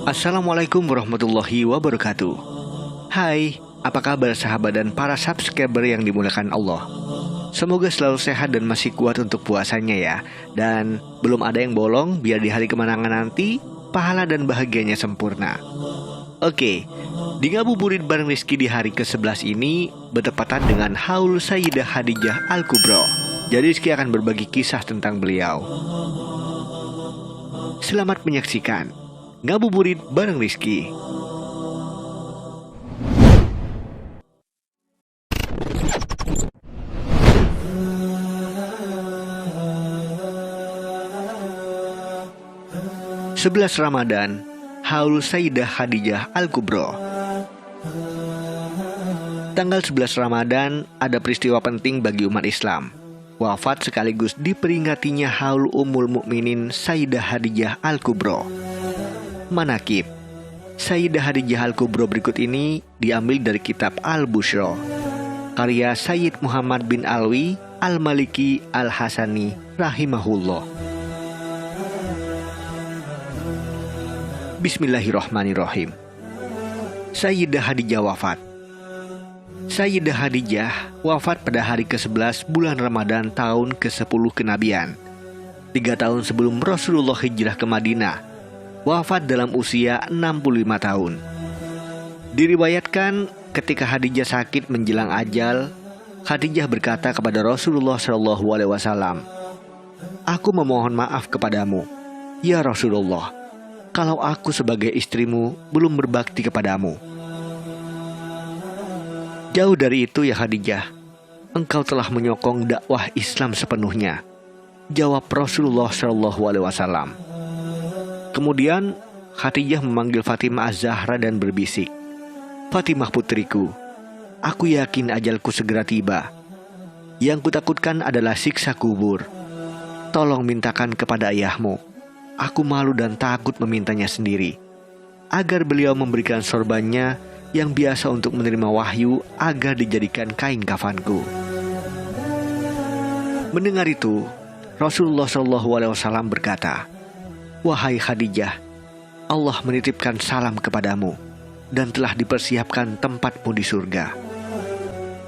Assalamualaikum warahmatullahi wabarakatuh. Hai, apa kabar sahabat dan para subscriber yang dimuliakan Allah? Semoga selalu sehat dan masih kuat untuk puasanya ya. Dan belum ada yang bolong biar di hari kemenangan nanti pahala dan bahagianya sempurna. Oke, di ngabuburit bareng Rizky di hari ke-11 ini bertepatan dengan haul Sayyidah Khadijah Al-Kubro. Jadi Rizky akan berbagi kisah tentang beliau. Selamat menyaksikan ngabuburit bareng Rizky. Sebelas Ramadan, haul Sayyidah Khadijah Al-Kubro. Tanggal 11 Ramadan ada peristiwa penting bagi umat Islam. Wafat sekaligus diperingatinya haul Ummul Mukminin Sayyidah Khadijah Al-Kubro. Manaqib Sayyidah Khadijah Al-Kubro berikut ini diambil dari kitab Al-Bushra karya Sayyid Muhammad bin Alwi Al-Maliki Al-Hasani rahimahullah. Bismillahirrahmanirrahim. Sayyidah Khadijah wafat. Sayyidah Khadijah wafat pada hari ke-11 bulan Ramadan tahun ke-10 kenabian, 3 tahun sebelum Rasulullah hijrah ke Madinah. Wafat dalam usia 65 tahun. Diriwayatkan ketika Khadijah sakit menjelang ajal, Khadijah berkata kepada Rasulullah SAW, "Aku memohon maaf kepadamu, ya Rasulullah, kalau aku sebagai istrimu belum berbakti kepadamu." Jauh dari itu ya Khadijah, engkau telah menyokong dakwah Islam sepenuhnya, jawab Rasulullah SAW. Kemudian Khadijah memanggil Fatimah Az-Zahra dan berbisik, "Fatimah putriku, aku yakin ajalku segera tiba. Yang kutakutkan adalah siksa kubur. Tolong mintakan kepada ayahmu. Aku malu dan takut memintanya sendiri, agar beliau memberikan sorbannya yang biasa untuk menerima wahyu agar dijadikan kain kafanku." Mendengar itu, Rasulullah SAW berkata, "Wahai Khadijah, Allah menitipkan salam kepadamu dan telah dipersiapkan tempatmu di surga."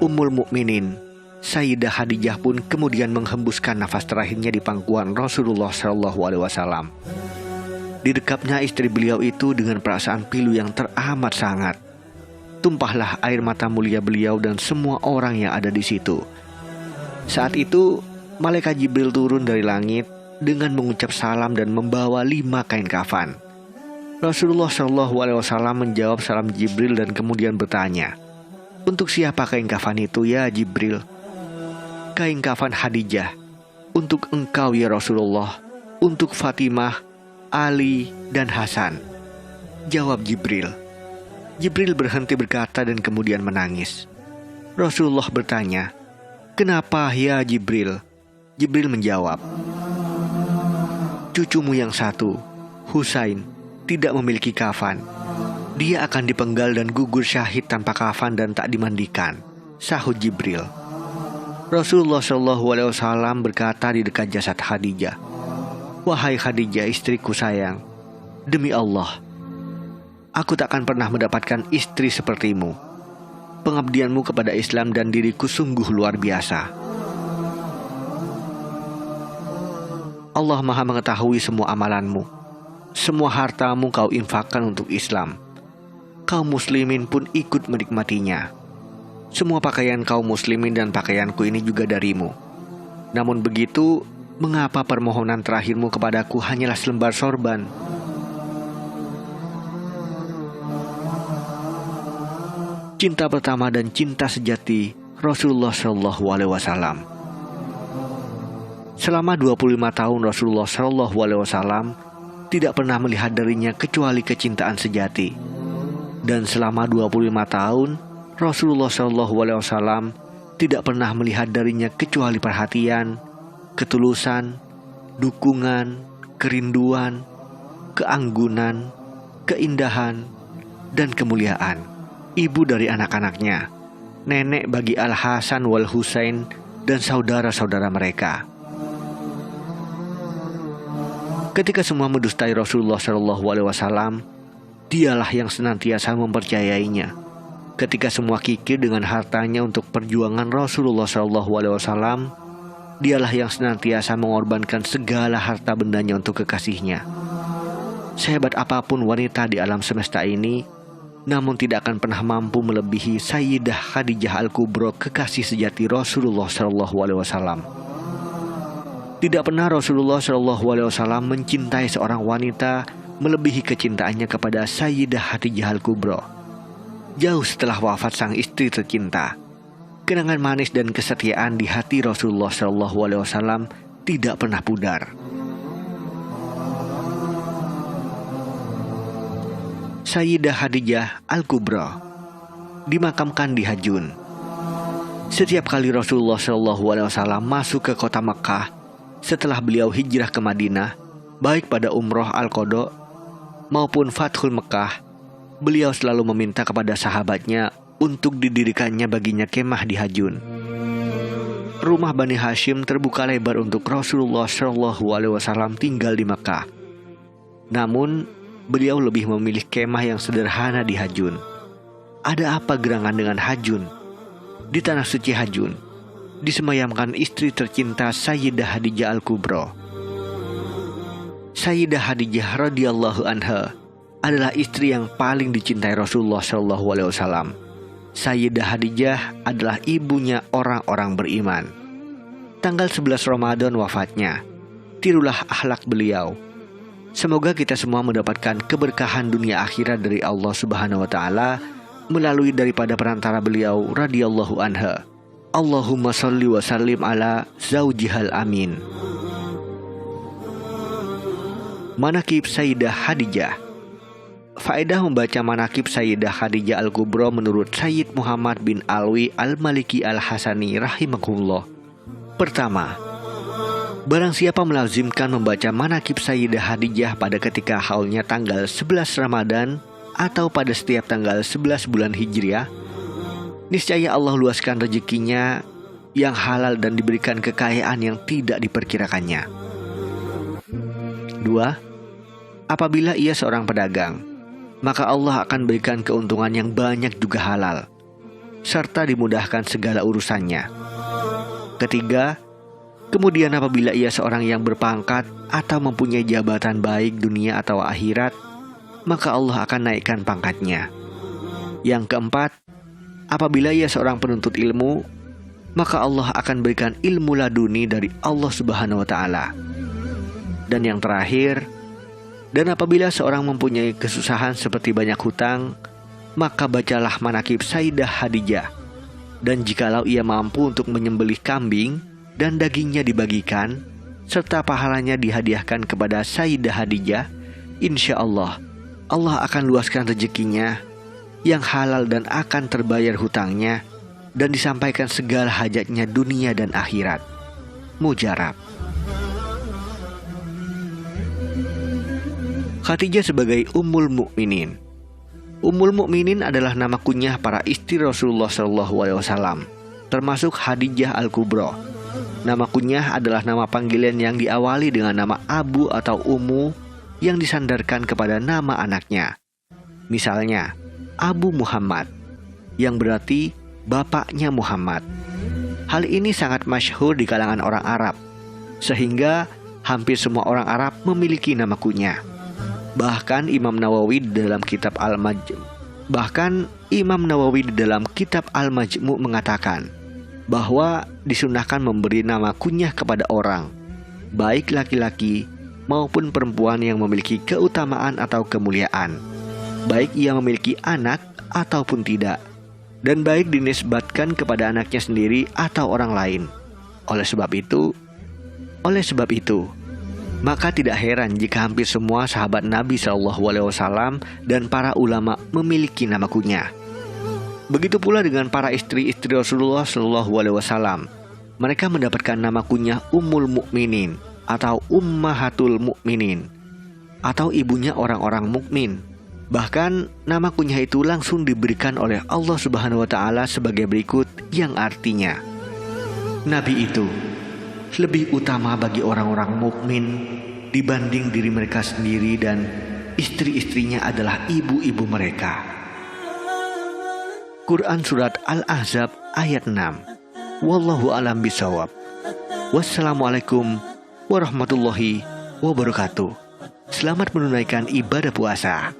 Ummul Mukminin Sayyidah Khadijah pun kemudian menghembuskan nafas terakhirnya di pangkuan Rasulullah SAW. Didekapnya istri beliau itu dengan perasaan pilu yang teramat sangat. Tumpahlah air mata mulia beliau dan semua orang yang ada di situ. Saat itu malaikat Jibril turun dari langit dengan mengucap salam dan membawa 5 kain kafan. Rasulullah SAW menjawab salam Jibril dan kemudian bertanya, "Untuk siapa kain kafan itu ya Jibril?" "Kain kafan Khadijah, untuk engkau ya Rasulullah, untuk Fatimah, Ali, dan Hasan," jawab Jibril. Jibril berhenti berkata dan kemudian menangis. Rasulullah bertanya, "Kenapa ya Jibril?" Jibril menjawab, "Cucumu yang satu, Husain, tidak memiliki kafan. Dia akan dipenggal dan gugur syahid tanpa kafan dan tak dimandikan," sahut Jibril. Rasulullah SAW berkata di dekat jasad Khadijah, "Wahai Khadijah istriku sayang, demi Allah, aku takkan pernah mendapatkan istri sepertimu. Pengabdianmu kepada Islam dan diriku sungguh luar biasa. Allah Maha mengetahui semua amalanmu. Semua hartamu kau infakkan untuk Islam. Kaum muslimin pun ikut menikmatinya. Semua pakaian kaum muslimin dan pakaianku ini juga darimu. Namun begitu, mengapa permohonan terakhirmu kepadaku hanyalah selembar sorban?" Cinta pertama dan cinta sejati Rasulullah SAW. Selama 25 tahun Rasulullah SAW tidak pernah melihat darinya kecuali kecintaan sejati. Dan selama 25 tahun Rasulullah SAW tidak pernah melihat darinya kecuali perhatian, ketulusan, dukungan, kerinduan, keanggunan, keindahan, dan kemuliaan. Ibu dari anak-anaknya, nenek bagi Al-Hasan wal Husain dan saudara-saudara mereka. Ketika semua mendustai Rasulullah SAW, Dialah yang senantiasa mempercayainya. Ketika semua kikir dengan hartanya untuk perjuangan Rasulullah SAW, dialah yang senantiasa mengorbankan segala harta bendanya untuk kekasihnya. Sehebat apapun wanita di alam semesta ini, namun tidak akan pernah mampu melebihi Sayyidah Khadijah Al-Kubra, kekasih sejati Rasulullah SAW. Tidak pernah Rasulullah SAW mencintai seorang wanita melebihi kecintaannya kepada Sayyidah Khadijah Al-Kubra. Jauh setelah wafat sang istri tercinta, kenangan manis dan kesetiaan di hati Rasulullah SAW tidak pernah pudar. Sayyidah Khadijah Al-Kubra dimakamkan di Hajun. Setiap kali Rasulullah SAW masuk ke kota Mekah setelah beliau hijrah ke Madinah, baik pada umroh Al-Qadha maupun Fathul Mekah, beliau selalu meminta kepada sahabatnya untuk didirikannya baginya kemah di Hajun. Rumah Bani Hashim terbuka lebar untuk Rasulullah SAW tinggal di Mekah. Namun, beliau lebih memilih kemah yang sederhana di Hajun. Ada apa gerangan dengan Hajun? Di tanah suci Hajun disemayamkan istri tercinta Sayyidah Khadijah Al-Kubra. Sayyidah Khadijah radhiyallahu anha adalah istri yang paling dicintai Rasulullah SAW. Sayyidah Khadijah adalah ibunya orang-orang beriman. Tanggal 11 Ramadan wafatnya. Tirulah akhlak beliau. Semoga kita semua mendapatkan keberkahan dunia akhirat dari Allah Subhanahu wa taala melalui daripada perantara beliau radhiyallahu anha. Allahumma sholli wa sallim ala zaujihal amin. Manaqib Sayyidah Khadijah. Faedah membaca manaqib Sayyidah Khadijah Al-Kubra menurut Sayyid Muhammad bin Alwi Al-Maliki Al-Hasani rahimahullah. Pertama, barang siapa melazimkan membaca manaqib Sayyidah Khadijah pada ketika haulnya tanggal 11 Ramadan atau pada setiap tanggal 11 bulan Hijriah, niscaya Allah luaskan rezekinya yang halal dan diberikan kekayaan yang tidak diperkirakannya. 2. Apabila ia seorang pedagang, maka Allah akan berikan keuntungan yang banyak juga halal, serta dimudahkan segala urusannya. 3. Kemudian apabila ia seorang yang berpangkat atau mempunyai jabatan baik dunia atau akhirat, maka Allah akan naikkan pangkatnya. Yang 4, apabila ia seorang penuntut ilmu, maka Allah akan berikan ilmu laduni dari Allah Subhanahu wa taala. Dan yang terakhir, dan apabila seorang mempunyai kesusahan seperti banyak hutang, maka bacalah manaqib Sayyidah Khadijah. Dan jikalau ia mampu untuk menyembelih kambing dan dagingnya dibagikan, serta pahalanya dihadiahkan kepada Sayyidah Khadijah, insya Allah akan luaskan rezekinya yang halal dan akan terbayar hutangnya dan disampaikan segala hajatnya dunia dan akhirat. Mujarab. Khadijah sebagai Ummul Mukminin. Ummul Mukminin adalah nama kunyah para istri Rasulullah SAW, termasuk Khadijah Al-Kubra. Nama kunyah adalah nama panggilan yang diawali dengan nama Abu atau Ummu yang disandarkan kepada nama anaknya. Misalnya, Abu Muhammad, yang berarti bapaknya Muhammad. Hal ini sangat masyhur di kalangan orang Arab, sehingga hampir semua orang Arab memiliki nama kunyah. Bahkan Imam Nawawi di dalam kitab Al-Majmu' mengatakan bahwa disunahkan memberi nama kunyah kepada orang, baik laki-laki maupun perempuan yang memiliki keutamaan atau kemuliaan, baik ia memiliki anak ataupun tidak, dan baik dinisbatkan kepada anaknya sendiri atau orang lain. Oleh sebab itu, maka tidak heran jika hampir semua sahabat Nabi SAW dan para ulama memiliki nama kunyah. Begitu pula dengan para istri-istri Rasulullah SAW. Mereka mendapatkan nama kunyah Ummul Mukminin atau Ummahatul Mukminin, atau ibunya orang-orang mukmin. Bahkan nama kunyah itu langsung diberikan oleh Allah Subhanahu wa taala sebagai berikut, yang artinya, Nabi itu lebih utama bagi orang-orang mukmin dibanding diri mereka sendiri dan istri-istrinya adalah ibu-ibu mereka. Quran Surat Al-Ahzab ayat 6. Wallahu a'lam bishawab. Wassalamualaikum warahmatullahi wabarakatuh. Selamat menunaikan ibadah puasa.